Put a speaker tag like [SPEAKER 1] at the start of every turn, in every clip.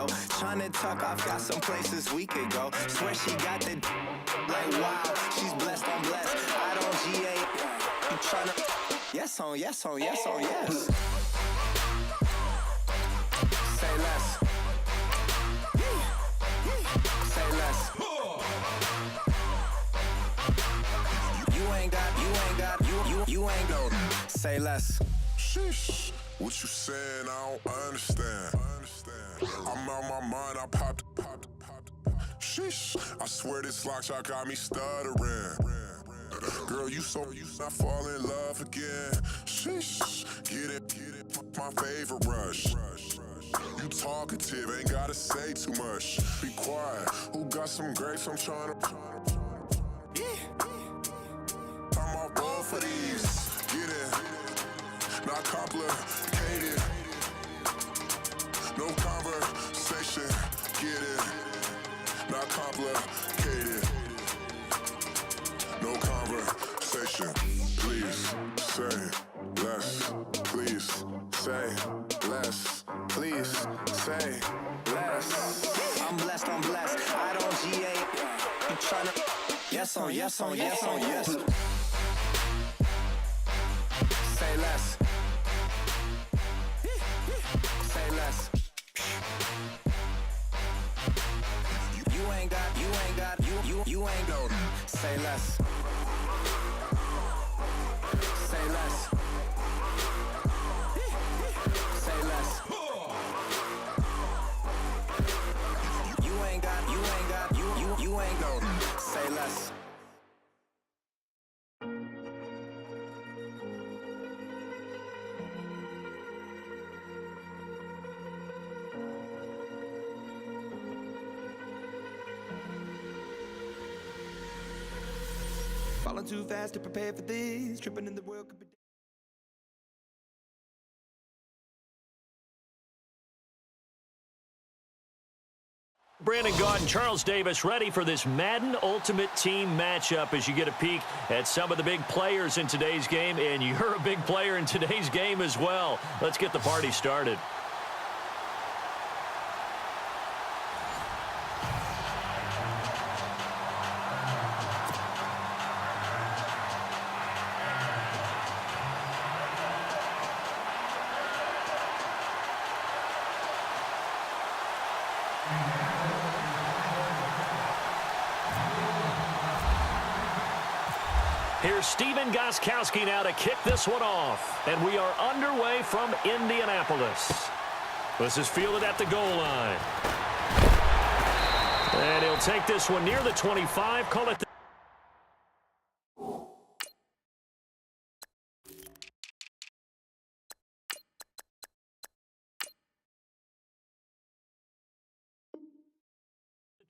[SPEAKER 1] go. Tryna tuck off, got some places we could go. Swear she got the like wow, she's blessed on blessed. I don't GA. You tryna yes on yes on yes on yes. Say less. Say less. You ain't got you ain't go. Say less.
[SPEAKER 2] Sheesh. What you saying? I don't understand. I'm out my mind. I popped. Sheesh. I swear this lock shot got me stuttering. Girl, you not fall in love again. Sheesh. Get it. My favorite rush. You talkative, ain't gotta say too much. Be quiet. Who got some grapes? I'm trying to. I'm all roll for these. Get it. Not complicated. No conversation. Get it. Not complicated. No conversation. Please say less. Please say less. Please say less.
[SPEAKER 1] I'm blessed on blessed. I don't GA. You tryna yes on yes on yes on yes. Say less. Say less. You ain't got you ain't go. Say less. Say less. Say less. You ain't got you ain't go. Say less.
[SPEAKER 3] Falling too fast to prepare for this. Tripping in the world could be.
[SPEAKER 4] Brandon Gaudin, Charles Davis ready for this Madden Ultimate Team matchup as you get a peek at some of the big players in today's game, and you're a big player in today's game as well. Let's get the party started. Here's Stephen Gostkowski now to kick this one off. And we are underway from Indianapolis. This is fielded at the goal line. And he'll take this one near the 25. Call it the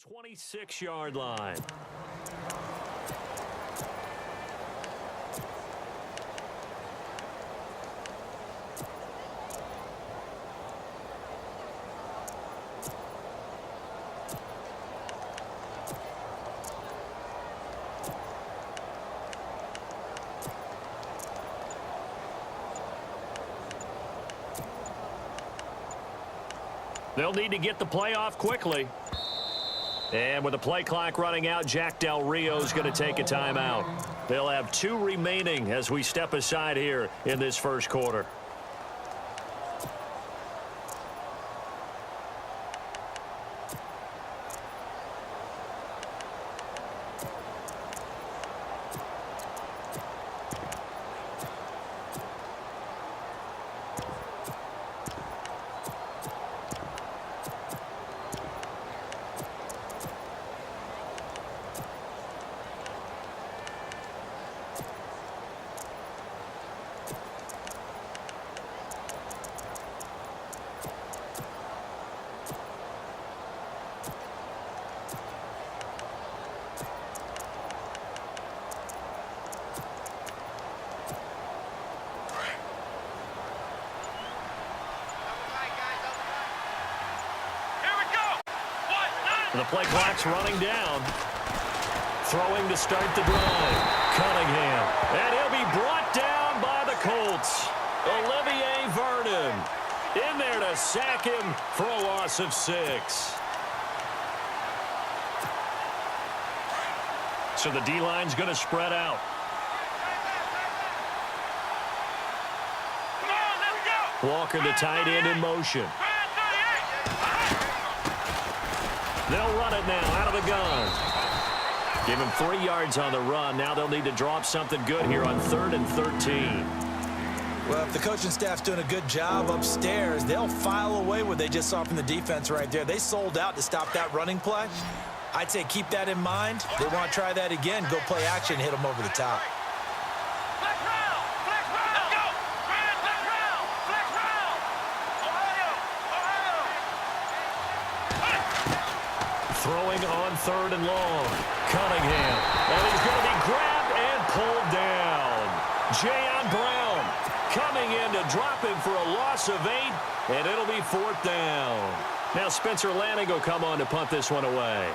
[SPEAKER 4] 26-yard line. They'll need to get the play off quickly. And with the play clock running out, Jack Del Rio is going to take a timeout. They'll have 2 remaining as we step aside here in this first quarter. The play clock's running down. Throwing to start the drive. Cunningham. And he'll be brought down by the Colts. Olivier Vernon. in there to sack him for a loss of 6. So the D-line's going to spread out. Walker, the tight end, in motion. They'll run it now out of the gun. Give him 3 yards on the run. Now they'll need to drop something good here on 3rd and 13.
[SPEAKER 5] Well, if the coaching staff's doing a good job upstairs, they'll file away what they just saw from the defense right there. They sold out to stop that running play. I'd say keep that in mind. They want to try that again. Go play action, hit them over the top.
[SPEAKER 4] Throwing on 3rd and long. Cunningham. And he's going to be grabbed and pulled down. Jayon Brown coming in to drop him for a loss of 8, and it'll be 4th down. Now Spencer Lanning will come on to punt this one away.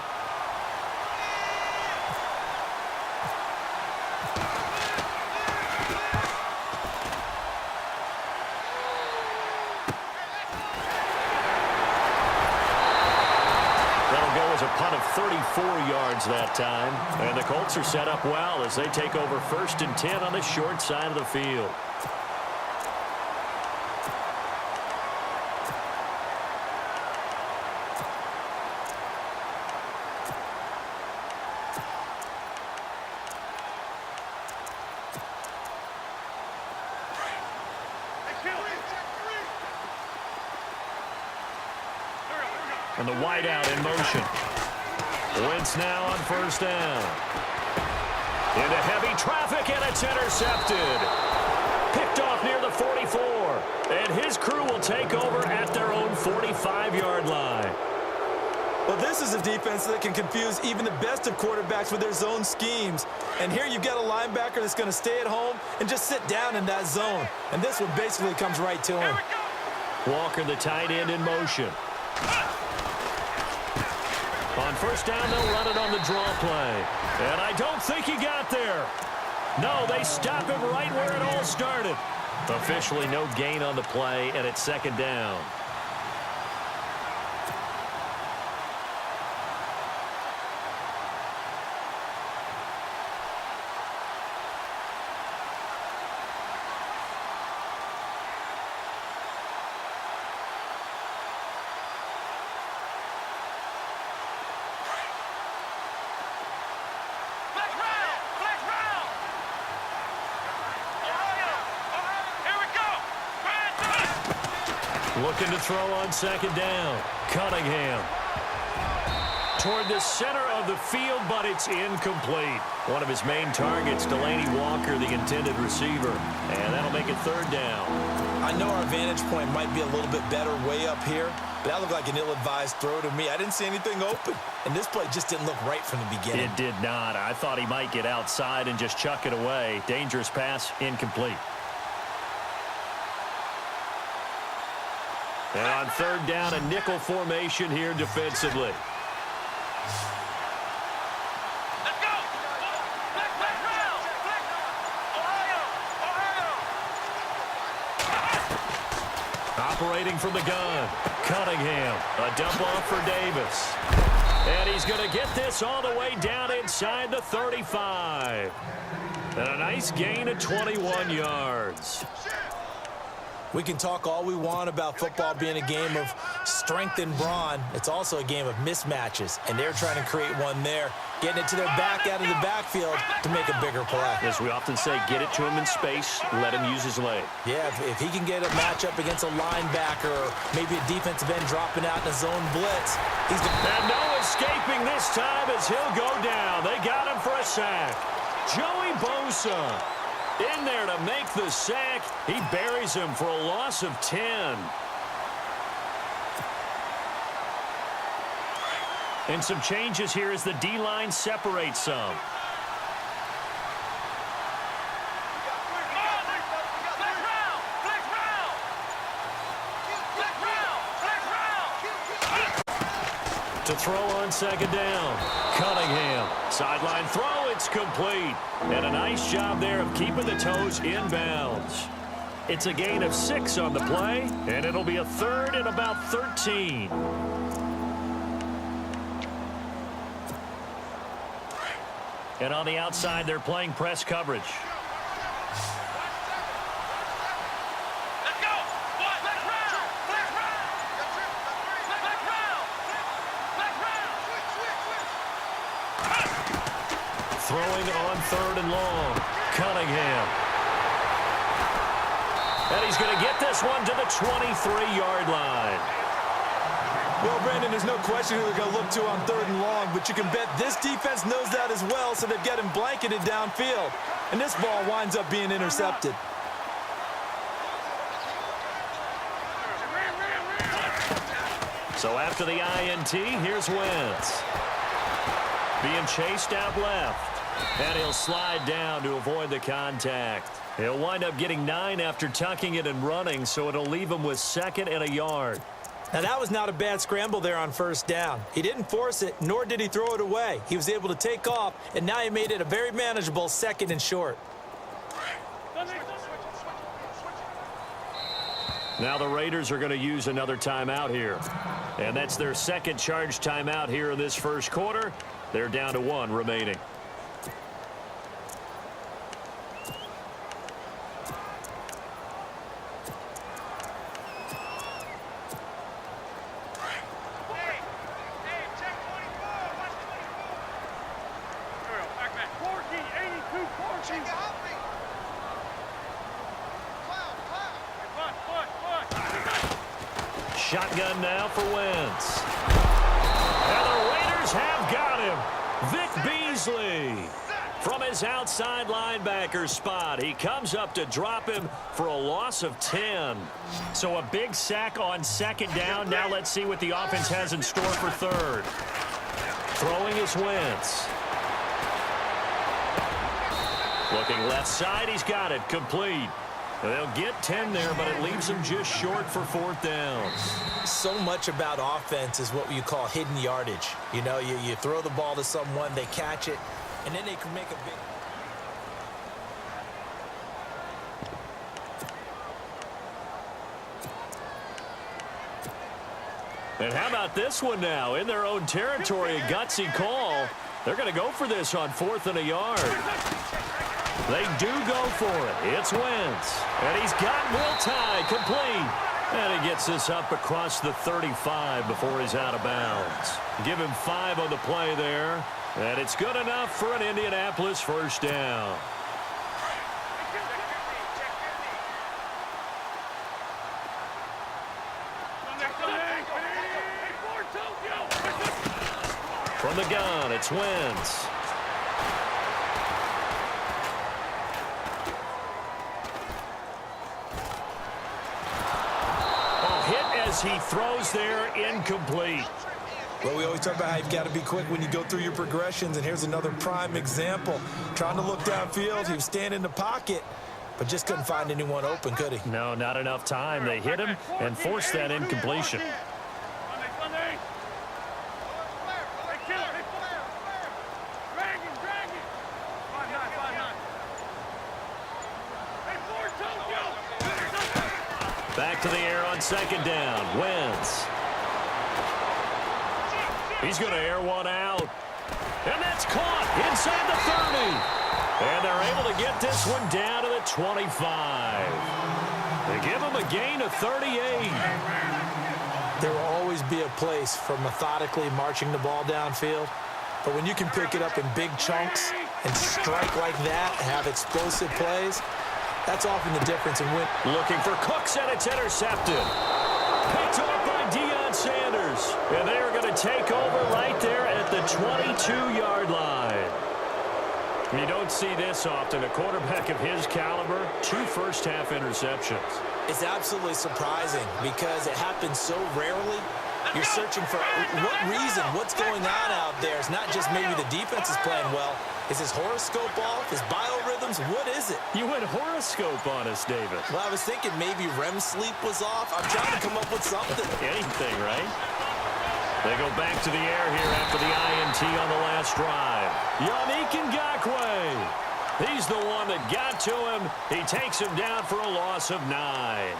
[SPEAKER 4] A punt of 34 yards that time. And the Colts are set up well as they take over 1st and 10 on the short side of the field. And the wideout in motion. Wentz now on 1st down. Into heavy traffic, and it's intercepted. Picked off near the 44. And his crew will take over at their own 45-yard line.
[SPEAKER 5] Well, this is a defense that can confuse even the best of quarterbacks with their zone schemes. And here you've got a linebacker that's going to stay at home and just sit down in that zone. And this one basically comes right to him.
[SPEAKER 4] Walker, the tight end, in motion. On 1st down, they'll run it on the draw play. And I don't think he got there. No, they stop him right where it all started. Officially no gain on the play, and it's 2nd down. Looking to throw on 2nd down. Cunningham. Toward the center of the field, but it's incomplete. One of his main targets, Delanie Walker, the intended receiver. And that'll make it 3rd down.
[SPEAKER 5] I know our vantage point might be a little bit better way up here, but that looked like an ill-advised throw to me. I didn't see anything open. And this play just didn't look right from the beginning.
[SPEAKER 4] It did not. I thought he might get outside and just chuck it away. Dangerous pass, incomplete. And on 3rd down, a nickel formation here defensively.
[SPEAKER 6] Let's go!
[SPEAKER 4] Operating from the gun, Cunningham. A dump off for Davis. And he's going to get this all the way down inside the 35. And a nice gain of 21 yards.
[SPEAKER 5] We can talk all we want about football being a game of strength and brawn. It's also a game of mismatches, and they're trying to create one there, getting it to their back out of the backfield to make a bigger play.
[SPEAKER 4] As we often say, get it to him in space, let him use his leg.
[SPEAKER 5] Yeah, if he can get a matchup against a linebacker or maybe a defensive end dropping out in a zone blitz, he's going to...
[SPEAKER 4] And no escaping this time as he'll go down. They got him for a sack. Joey Bosa in there to make the sack. He buries him for a loss of 10. And some changes here as the D-line separates some. To throw on 2nd down. Cunningham. Sideline throw. It's complete. And a nice job there of keeping the toes in bounds. It's a gain of 6 on the play, and it'll be a third and about 13. And on the outside, they're playing press coverage.
[SPEAKER 6] Let's go. What? Black round. Black round. Black round. Black round.
[SPEAKER 4] Throwing on 3rd and long. Cunningham. And he's going to get this one to the 23-yard line.
[SPEAKER 5] Well, Brandon, there's no question who they're going to look to on 3rd and long, but you can bet this defense knows that as well, so they've got him blanketed downfield. And this ball winds up being intercepted.
[SPEAKER 4] So after the INT, here's Wentz. Being chased out left. And he'll slide down to avoid the contact. He'll wind up getting 9 after tucking it and running, so it'll leave him with 2nd and a yard.
[SPEAKER 5] Now, that was not a bad scramble there on 1st down. He didn't force it, nor did he throw it away. He was able to take off, and now he made it a very manageable 2nd and short.
[SPEAKER 4] Now the Raiders are going to use another timeout here. And that's their 2nd charge timeout here in this 1st quarter. They're down to 1 remaining. Shotgun now for Wentz. And the Raiders have got him. Vic Beasley from his outside linebacker spot. He comes up to drop him for a loss of 10. So a big sack on 2nd down. Now let's see what the offense has in store for 3rd. Throwing is Wentz. Looking left side. He's got it. Complete. They'll get 10 there, but it leaves them just short for 4th downs.
[SPEAKER 5] So much about offense is what you call hidden yardage. You know, you throw the ball to someone, they catch it, and then they can make a big...
[SPEAKER 4] And how about this one now? In their own territory, a gutsy call. They're going to go for this on 4th and a yard. They do go for it. It's Wentz. And he's got Will Tye complete. And he gets this up across the 35 before he's out of bounds. Give him 5 on the play there. And it's good enough for an Indianapolis 1st down. From the gun, it's Wentz. He throws there, incomplete.
[SPEAKER 5] Well, we always talk about how you've got to be quick when you go through your progressions, and here's another prime example. Trying to look downfield, he was standing in the pocket, but just couldn't find anyone open, could he?
[SPEAKER 4] No, not enough time. They hit him and forced that incompletion. Back to the air on 2nd down. Wentz. He's going to air one out. And that's caught inside the 30. And they're able to get this one down to the 25. They give him a gain of 38.
[SPEAKER 5] There will always be a place for methodically marching the ball downfield. But when you can pick it up in big chunks and strike like that, have explosive plays, that's often the difference in win.
[SPEAKER 4] Looking for Cooks, and it's intercepted. Picked off by Deion Sanders. And they are going to take over right there at the 22-yard line. You don't see this often. A quarterback of his caliber, 2 first-half interceptions.
[SPEAKER 5] It's absolutely surprising because it happens so rarely. You're searching for what reason, what's going on out there. It's not just maybe the defense is playing well. Is his horoscope off? His biorhythms? What is it?
[SPEAKER 4] You went horoscope on us, David.
[SPEAKER 5] Well, I was thinking maybe REM sleep was off. I'm trying to come up with something.
[SPEAKER 4] Anything, right? They go back to the air here after the INT on the last drive. Yannick Ngakoue. He's the one that got to him. He takes him down for a loss of 9.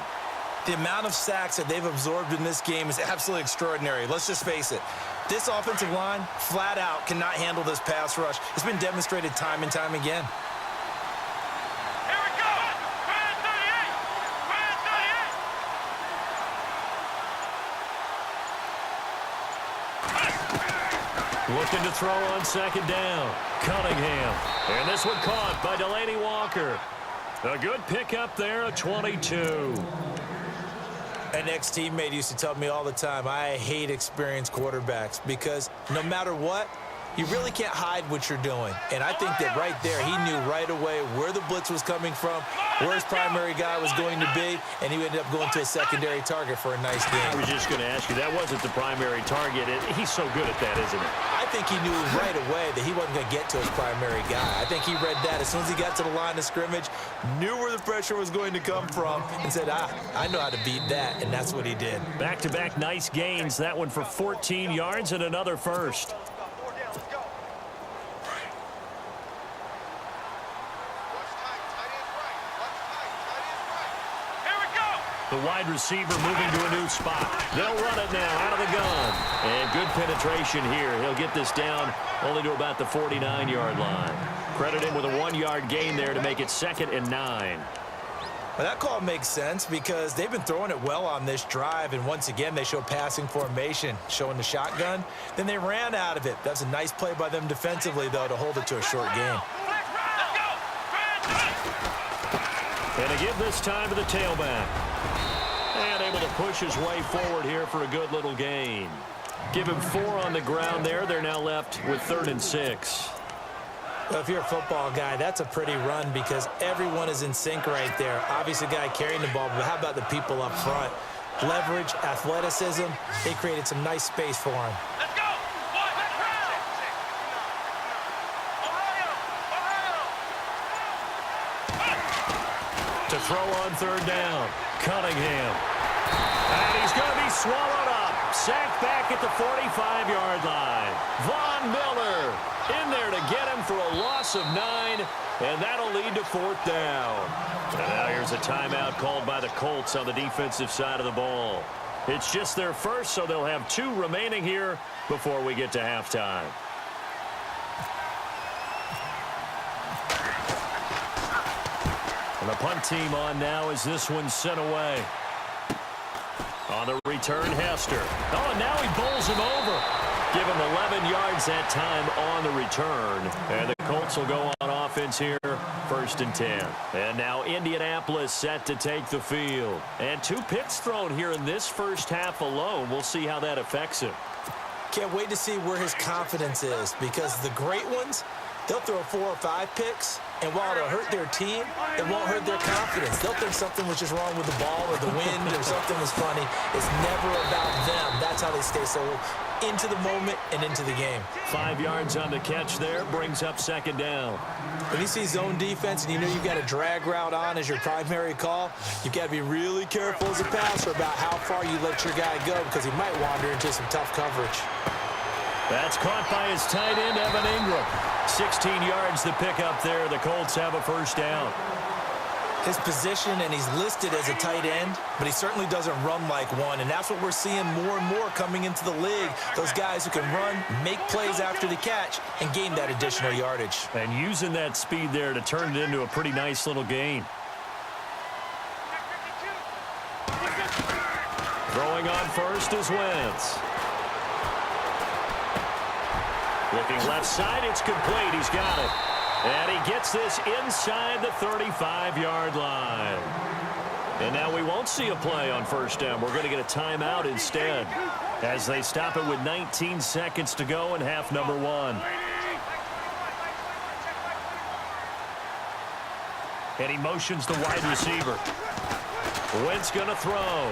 [SPEAKER 5] The amount of sacks that they've absorbed in this game is absolutely extraordinary. Let's just face it. This offensive line, flat out, cannot handle this pass rush. It's been demonstrated time and time again.
[SPEAKER 6] Here we go. Brand 38. Brand 38.
[SPEAKER 4] Looking to throw on second down. Cunningham. And this one caught by Delaney Walker. A good pickup there, a 22.
[SPEAKER 5] An ex-teammate used to tell me all the time, I hate experienced quarterbacks because no matter what, you really can't hide what you're doing. And I think that right there, he knew right away where the blitz was coming from, where his primary guy was going to be, and he ended up going to a secondary target for a nice game.
[SPEAKER 4] I was just going to ask you, that wasn't the primary target. He's so good at that, isn't he?
[SPEAKER 5] I think he knew right away that he wasn't going to get to his primary guy. I think he read that as soon as he got to the line of scrimmage, knew where the pressure was going to come from, and said, I know how to beat that, and that's what he did.
[SPEAKER 4] Back-to-back nice gains. That one for 14 yards and another first. The wide receiver moving to a new spot. They'll run it now out of the gun. And good penetration here. He'll get this down only to about the 49-yard line. Credit him with a 1-yard gain there to make it 2nd and 9.
[SPEAKER 5] Well, that call makes sense because they've been throwing it well on this drive, and once again, they show passing formation, showing the shotgun. Then they ran out of it. That's a nice play by them defensively, though, to hold it to a short game.
[SPEAKER 4] And to give this time to the tailback. And able to push his way forward here for a good little gain. Give him 4 on the ground there. They're now left with 3rd and 6.
[SPEAKER 5] Well, if you're a football guy, that's a pretty run because everyone is in sync right there. Obviously, the guy carrying the ball, but how about the people up front? Leverage, athleticism, they created some nice space for him.
[SPEAKER 6] Let's go. Let's round.
[SPEAKER 4] To throw on 3rd down. Cunningham. And he's going to be swallowed up. Sacked back at the 45-yard line. Von Miller in there to get him for a loss of 9, and that'll lead to 4th down. And now here's a timeout called by the Colts on the defensive side of the ball. It's just their first, so they'll have 2 remaining here before we get to halftime. And the punt team on now as this one's sent away. On the return, Hester. Oh, and now he bowls him over. Give him 11 yards that time on the return. And the Colts will go on offense here, 1st and 10. And now Indianapolis set to take the field. And 2 picks thrown here in this first half alone. We'll see how that affects him.
[SPEAKER 5] Can't wait to see where his confidence is because the great ones, they'll throw 4 or 5 picks, and while it'll hurt their team, it won't hurt their confidence. They'll think something was just wrong with the ball or the wind or something was funny. It's never about them. That's how they stay so into the moment and into the game.
[SPEAKER 4] 5 yards on the catch there, brings up 2nd down.
[SPEAKER 5] When you see zone defense and you know you've got a drag route on as your primary call, you've got to be really careful as a passer about how far you let your guy go because he might wander into some tough coverage.
[SPEAKER 4] That's caught by his tight end, Evan Ingram. 16 yards the pickup there. The Colts have a 1st down.
[SPEAKER 5] His position, and he's listed as a tight end, but he certainly doesn't run like one, and that's what we're seeing more and more coming into the league. Those guys who can run, make plays after the catch, and gain that additional yardage.
[SPEAKER 4] And using that speed there to turn it into a pretty nice little gain. Throwing on first is Wentz. Looking left side, it's complete. He's got it. And he gets this inside the 35-yard line. And now we won't see a play on 1st down. We're going to get a timeout instead as they stop it with 19 seconds to go in half number 1. And he motions the wide receiver. Wentz going to throw.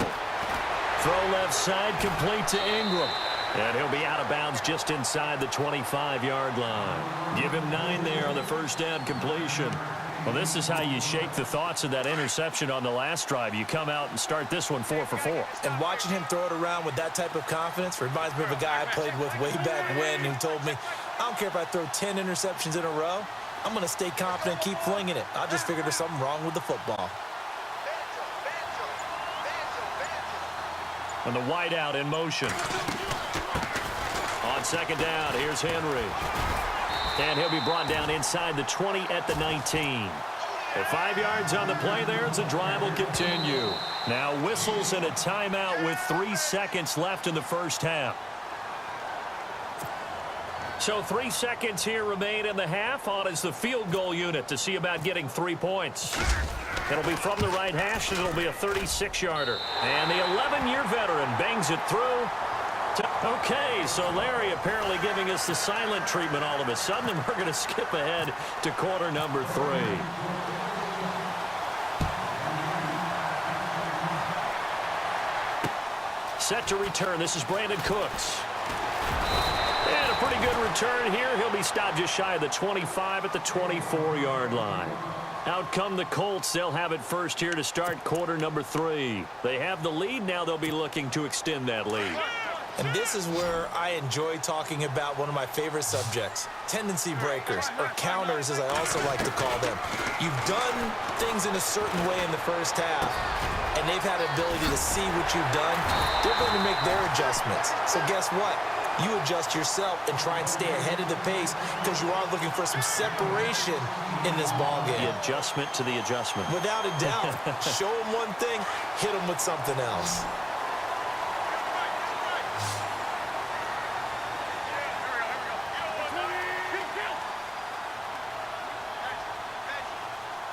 [SPEAKER 4] Throw left side, complete to Ingram. And he'll be out of bounds just inside the 25-yard line. Give him 9 there on the 1st down completion. Well, this is how you shake the thoughts of that interception on the last drive. You come out and start this one 4 for 4.
[SPEAKER 5] And watching him throw it around with that type of confidence reminds me of a guy I played with way back when who told me, I don't care if I throw 10 interceptions in a row. I'm going to stay confident, keep flinging it. I just figured there's something wrong with the football.
[SPEAKER 4] And the wideout in motion. On second down, here's Henry. And he'll be brought down inside the 20 at the 19. At 5 yards on the play there, as the drive will continue. Now whistles and a timeout with 3 seconds left in the first half. So 3 seconds here remain in the half. On is the field goal unit to see about getting 3 points. It'll be from the right hash, and it'll be a 36-yarder. And the 11-year veteran bangs it through. Okay, so Larry apparently giving us the silent treatment all of a sudden, and we're going to skip ahead to quarter number 3. Set to return. This is Brandon Cooks. And a pretty good return here. He'll be stopped just shy of the 25 at the 24-yard line. Out come the Colts. They'll have it first here to start quarter number 3. They have the lead. Now they'll be looking to extend that lead.
[SPEAKER 5] And this is where I enjoy talking about one of my favorite subjects, tendency breakers, or counters as I also like to call them. You've done things in a certain way in the first half, and they've had the ability to see what you've done. They're going to make their adjustments. So guess what? You adjust yourself and try and stay ahead of the pace because you are looking for some separation in this ballgame.
[SPEAKER 4] The adjustment to the adjustment.
[SPEAKER 5] Without a doubt. Show them one thing, hit them with something else.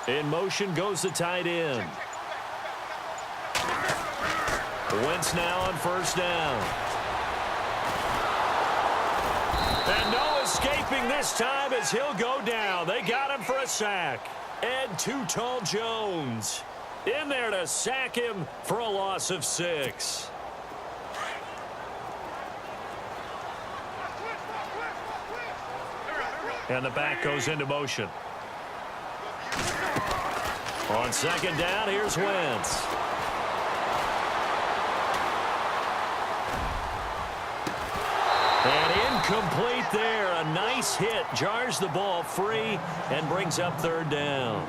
[SPEAKER 4] In motion goes the tight end. Wentz now on first down. And no escaping this time as he'll go down. They got him for a sack. Ed Too Tall Jones in there to sack him for a loss of 6. And the back goes into motion. On second down, here's Wentz. And incomplete there. A nice hit. Jars the ball free and brings up third down.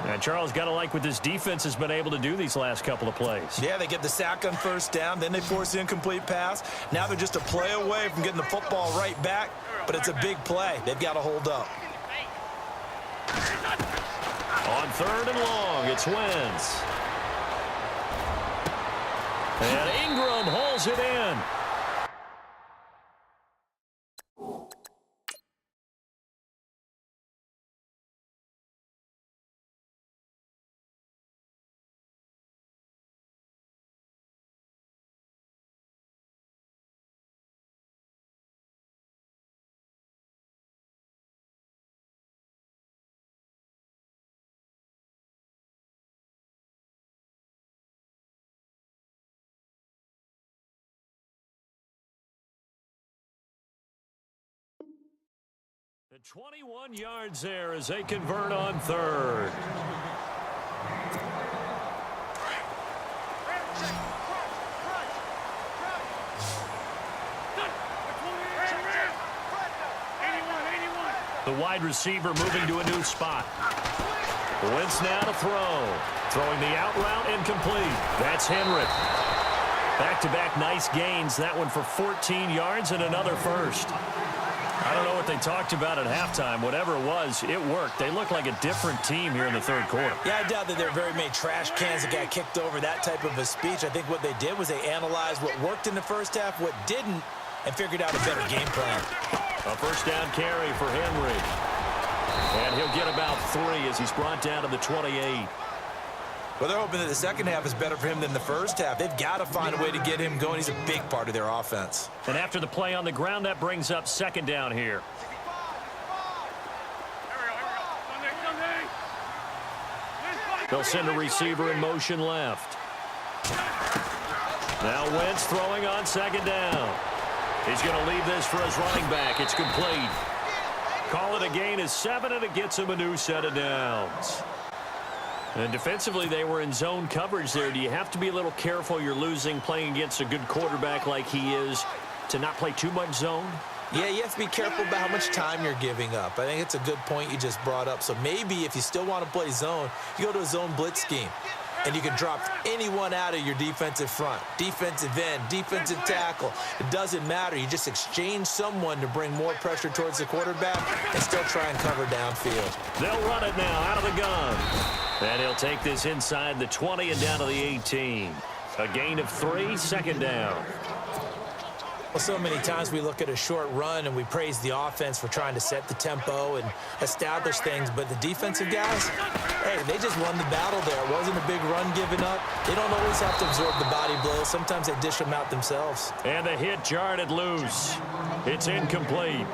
[SPEAKER 4] And Charles, got to like what this defense has been able to do these last couple of plays.
[SPEAKER 5] Yeah, they get the sack on first down. Then they force the incomplete pass. Now they're just a play away from getting the football right back. But it's a big play. They've got to hold up.
[SPEAKER 4] On third and long, it's Wentz. And Ingram holds it in. The 21 yards there as they convert on third. The wide receiver moving to a new spot. Wentz now to throw. Throwing the out route incomplete. That's Henry. Back-to-back nice gains. That one for 14 yards and another first. I don't know what they talked about at halftime. Whatever it was, it worked. They look like a different team here in the third quarter.
[SPEAKER 5] Yeah, I doubt that there are very many trash cans that got kicked over, that type of a speech. I think what they did was they analyzed what worked in the first half, what didn't, and figured out a better game plan.
[SPEAKER 4] A first down carry for Henry. And he'll get about 3 as he's brought down to the 28.
[SPEAKER 5] Well, they're hoping that the second half is better for him than the first half. They've got to find a way to get him going. He's a big part of their offense.
[SPEAKER 4] And after the play on the ground, that brings up second down here. They'll send a receiver in motion left. Now Wentz throwing on second down. He's going to leave this for his running back. It's complete. Call it a gain of 7, and it gets him a new set of downs. And defensively, they were in zone coverage there. Do you have to be a little careful? You're losing, playing against a good quarterback like he is, to not play too much zone?
[SPEAKER 5] Yeah, you have to be careful about how much time you're giving up. I think it's a good point you just brought up. So maybe if you still want to play zone, you go to a zone blitz scheme. And you can drop anyone out of your defensive front. Defensive end, defensive tackle. It doesn't matter. You just exchange someone to bring more pressure towards the quarterback and still try and cover downfield.
[SPEAKER 4] They'll run it now out of the gun. And he'll take this inside the 20 and down to the 18. A gain of 3, second down.
[SPEAKER 5] Well, so many times we look at a short run and we praise the offense for trying to set the tempo and establish things, but the defensive guys, hey, they just won the battle there. It wasn't a big run given up. They don't always have to absorb the body blows. Sometimes they dish them out themselves.
[SPEAKER 4] And the hit jarred it loose. It's incomplete.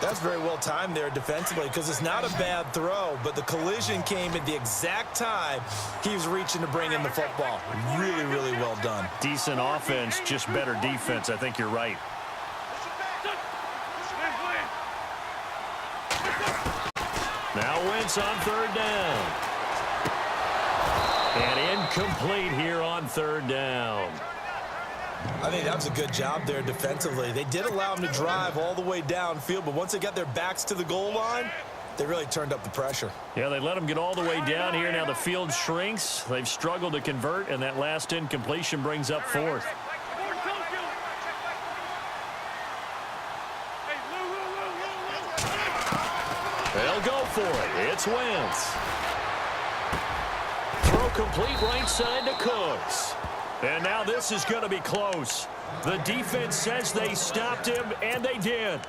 [SPEAKER 5] That's very well timed there defensively because it's not a bad throw, but the collision came at the exact time he was reaching to bring in the football. Really, really well done.
[SPEAKER 4] Decent offense, just better defense. I think you're right. Now Wentz on third down. And incomplete here on third down.
[SPEAKER 5] I think that was a good job there defensively. They did allow them to drive all the way downfield, but once they got their backs to the goal line, they really turned up the pressure.
[SPEAKER 4] Yeah, they let them get all the way down here. Now the field shrinks. They've struggled to convert, and that last incompletion brings up fourth. They'll go for it. It's Wentz. Throw complete right side to Cooks. And now this is going to be close. The defense says they stopped him, and they did.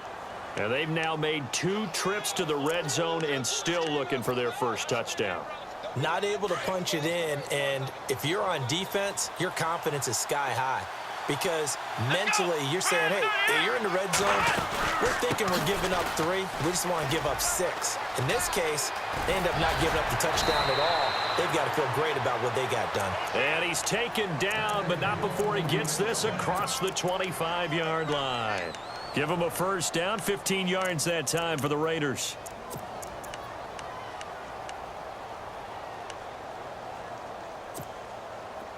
[SPEAKER 4] And they've now made 2 trips to the red zone and still looking for their first touchdown.
[SPEAKER 5] Not able to punch it in, and if you're on defense, your confidence is sky high. Because mentally, you're saying, hey, you're in the red zone. We're thinking we're giving up 3. We just want to give up 6. In this case, they end up not giving up the touchdown at all. They've got to feel great about what they got done.
[SPEAKER 4] And he's taken down, but not before he gets this across the 25-yard line. Give him a first down, 15 yards that time for the Raiders.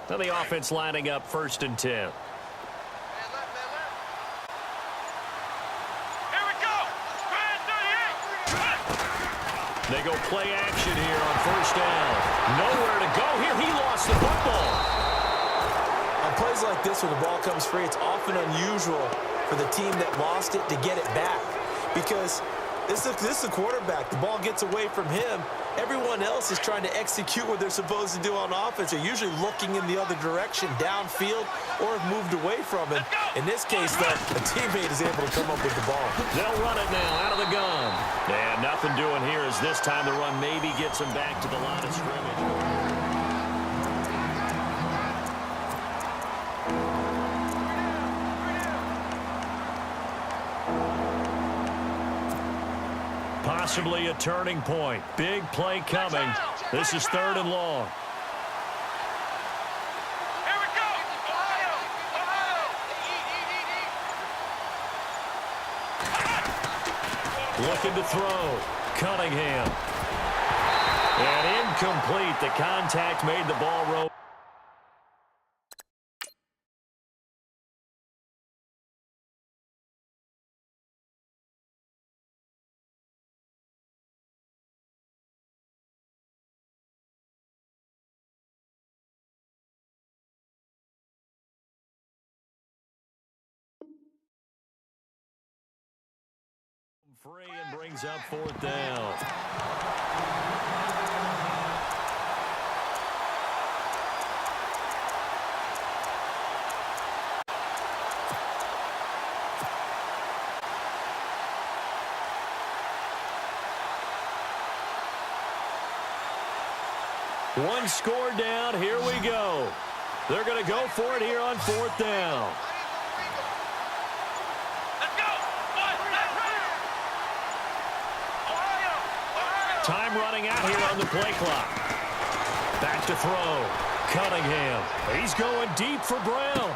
[SPEAKER 4] Now the offense lining up 1st and 10. They go play action here on first down. Nowhere to go here. He lost the football.
[SPEAKER 5] On plays like this where the ball comes free, it's often unusual for the team that lost it to get it back. Because this is the quarterback. The ball gets away from him. Everyone else is trying to execute what they're supposed to do on offense. They're usually looking in the other direction, downfield, or have moved away from him. In this case, though, a teammate is able to come up with the ball.
[SPEAKER 4] They'll run it now out of the gun. And nothing doing here as this time the run maybe gets him back to the line of scrimmage. Possibly a turning point. Big play coming. This is 3rd and long.
[SPEAKER 6] Here we go.
[SPEAKER 4] Looking to throw. Cunningham. And incomplete. The contact made the ball roll. Free and brings up 4th down. One score down. Here we go. They're going to go for it here on 4th down. Time running out here on the play clock. Back to throw. Cunningham. He's going deep for Brown.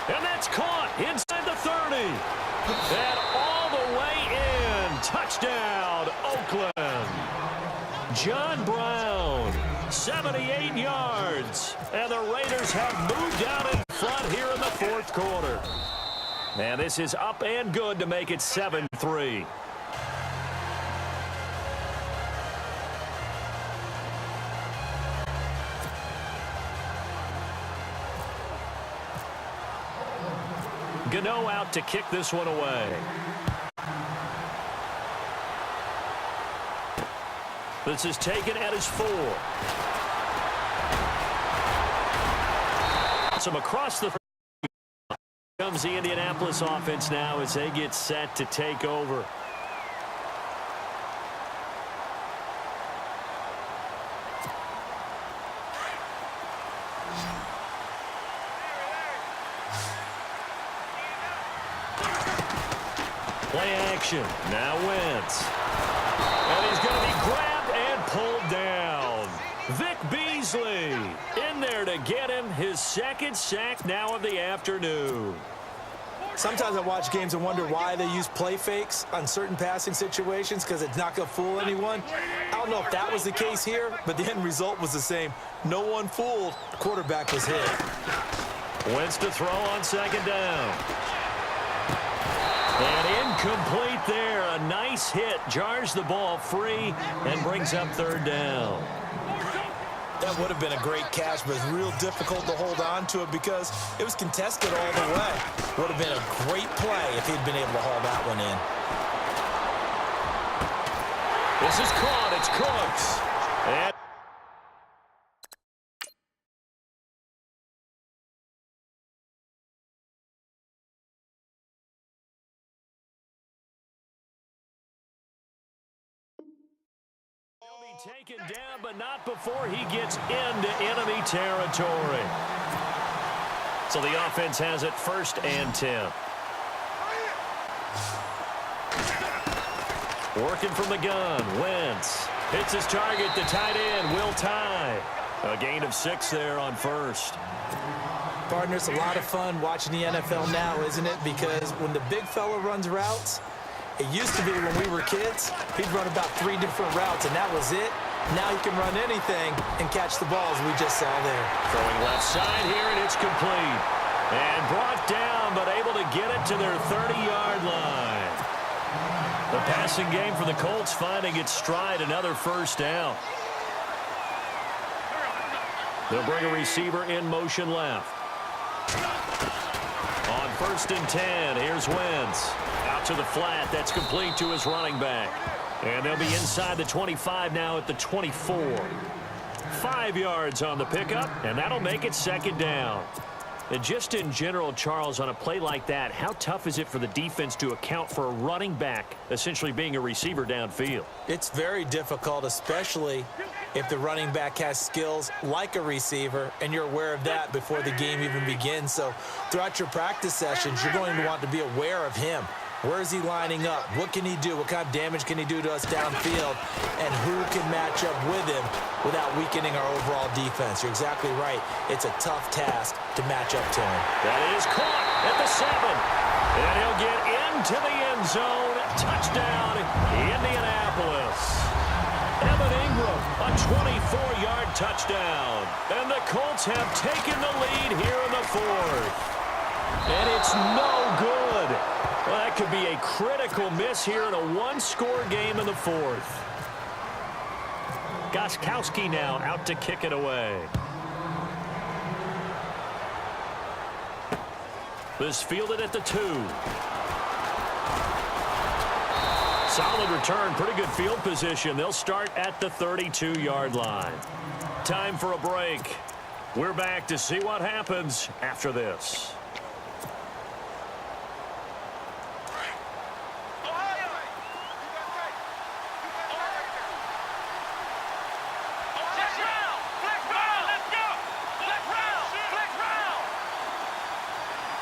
[SPEAKER 4] And that's caught inside the 30. And all the way in. Touchdown, Oakland. John Brown, 78 yards. And the Raiders have moved out in front here in the 4th quarter. And this is up and good to make it 7-3. Gano out to kick this one away. This is taken at his 4. Some across the comes the Indianapolis offense now as they get set to take over. Play action. Now Wentz. And he's going to be grabbed and pulled down. Vic Beasley in there to get him his second sack now of the afternoon.
[SPEAKER 5] Sometimes I watch games and wonder why they use play fakes on certain passing situations because it's not going to fool anyone. I don't know if that was the case here, but the end result was the same. No one fooled. The quarterback was hit.
[SPEAKER 4] Wentz to throw on second down. And incomplete there. A nice hit. Jars the ball free and brings up third down.
[SPEAKER 5] That would have been a great catch, but it's real difficult to hold on to it because it was contested all the way. Would have been a great play if he'd been able to haul that one in.
[SPEAKER 4] This is caught. It's Cooks. And taken down, but not before he gets into enemy territory. So the offense has it 1st and 10. Working from the gun, Wentz hits his target, the tight end, Will Tye. A gain of 6 there on 1st.
[SPEAKER 5] Partner, it's a lot of fun watching the NFL now, isn't it? Because when the big fella runs routes, it used to be when we were kids, he'd run about 3 different routes, and that was it. Now he can run anything and catch the balls we just saw there.
[SPEAKER 4] Throwing left side here, and it's complete. And brought down, but able to get it to their 30-yard line. The passing game for the Colts finding its stride, another first down. They'll bring a receiver in motion left. On 1st and 10, here's Wentz. Out to the flat, that's complete to his running back. And they'll be inside the 25 now at the 24. 5 yards on the pickup, and that'll make it 2nd down. And just in general, Charles, on a play like that, how tough is it for the defense to account for a running back essentially being a receiver downfield?
[SPEAKER 5] It's very difficult, especially if the running back has skills like a receiver, and you're aware of that before the game even begins. So throughout your practice sessions, you're going to want to be aware of him. Where is he lining up? What can he do? What kind of damage can he do to us downfield? And who can match up with him without weakening our overall defense? You're exactly right. It's a tough task to match up to him.
[SPEAKER 4] That is caught at the 7. And he'll get into the end zone. Touchdown, Indianapolis. Evan Ingram, a 24-yard touchdown. And the Colts have taken the lead here in the 4th. And it's no good. Well, that could be a critical miss here in a 1-score game in the 4th. Gostkowski now out to kick it away. This fielded at the 2. Solid return, pretty good field position. They'll start at the 32-yard line. Time for a break. We're back to see what happens after this.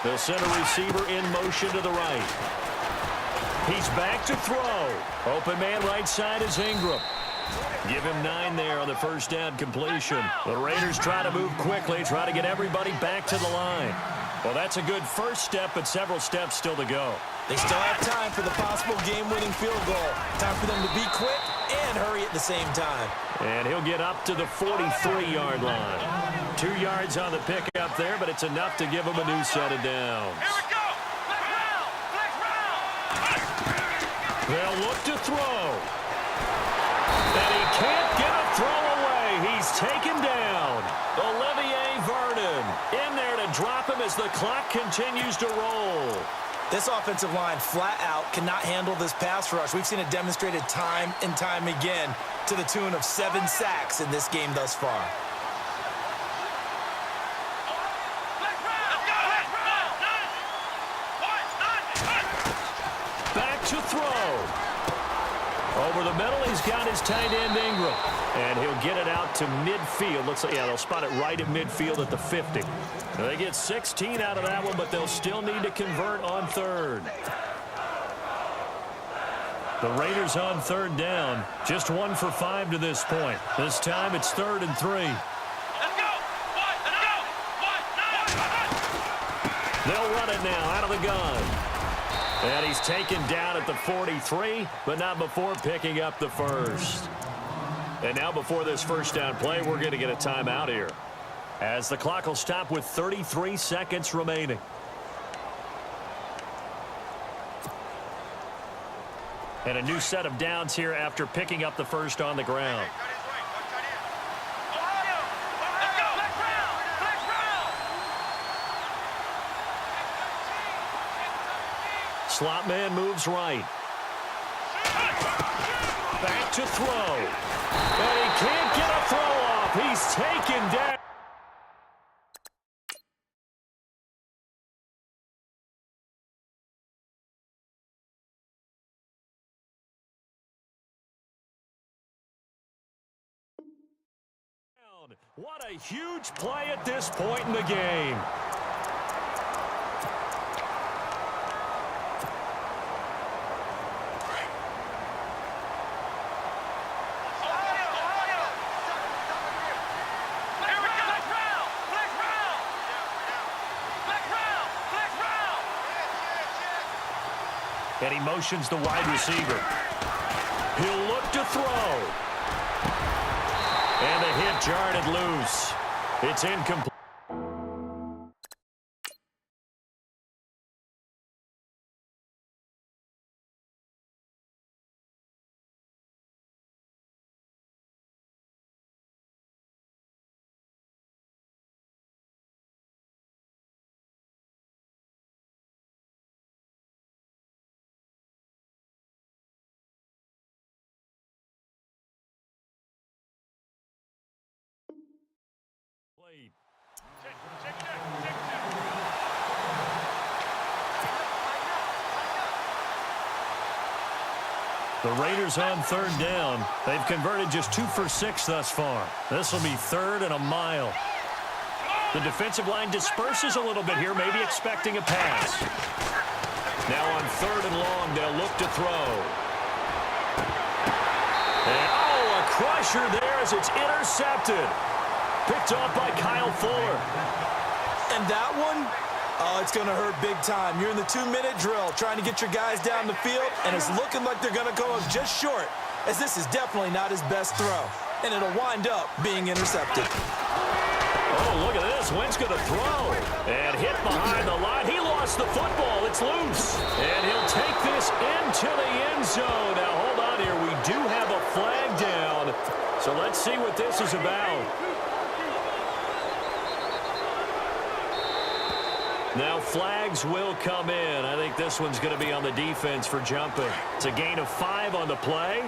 [SPEAKER 4] They'll send a receiver in motion to the right. He's back to throw. Open man right side is Ingram. Give him 9 there on the 1st down completion. The Raiders try to move quickly, try to get everybody back to the line. Well, that's a good first step, but several steps still to go.
[SPEAKER 5] They still have time for the possible game-winning field goal. Time for them to be quick and hurry at the same time.
[SPEAKER 4] And he'll get up to the 43-yard line. 2 yards on the pickup there, but it's enough to give him a new set of downs.
[SPEAKER 6] Here we go.
[SPEAKER 4] They'll look to throw. And he can't get a throw away. He's taken down. Olivier Vernon in there to drop him as the clock continues to roll.
[SPEAKER 5] This offensive line flat out cannot handle this pass rush. We've seen it demonstrated time and time again to the tune of 7 sacks in this game thus far.
[SPEAKER 4] Back to throw. Over the middle, he's got his tight end Ingram. And he'll get it out to midfield. Looks like, yeah, they'll spot it right at midfield at the 50. Now they get 16 out of that one, but they'll still need to convert on third. The Raiders on third down. Just 1 for 5 to this point. This time it's 3rd and 3. They'll run it now out of the gun. And he's taken down at the 43, but not before picking up the first. And now before this first down play, we're going to get a timeout here, as the clock will stop with 33 seconds remaining. And a new set of downs here after picking up the first on the ground. Slot man moves right. Back to throw. And he can't get a throw off. He's taken down. What a huge play at this point in the game. And he motions the wide receiver. He'll look to throw. And the hit jarred it loose. It's incomplete. The Raiders on third down. They've converted just 2 for 6 thus far. This will be 3rd and a mile. The defensive line disperses a little bit here, maybe expecting a pass. Now on 3rd and long, they'll look to throw. And, a crusher there as it's intercepted. Picked off by Kyle Fuller.
[SPEAKER 5] And that one, it's going to hurt big time. You're in the 2-minute drill trying to get your guys down the field, and it's looking like they're going to go up just short, as this is definitely not his best throw. And it'll wind up being intercepted.
[SPEAKER 4] Oh, look at this. Wentz going to throw. And hit behind the line. He lost the football. It's loose. And he'll take this into the end zone. Now, hold on here. We do have a flag down. So let's see what this is about. Now flags will come in. I think this one's going to be on the defense for jumping. It's a gain of 5 on the play.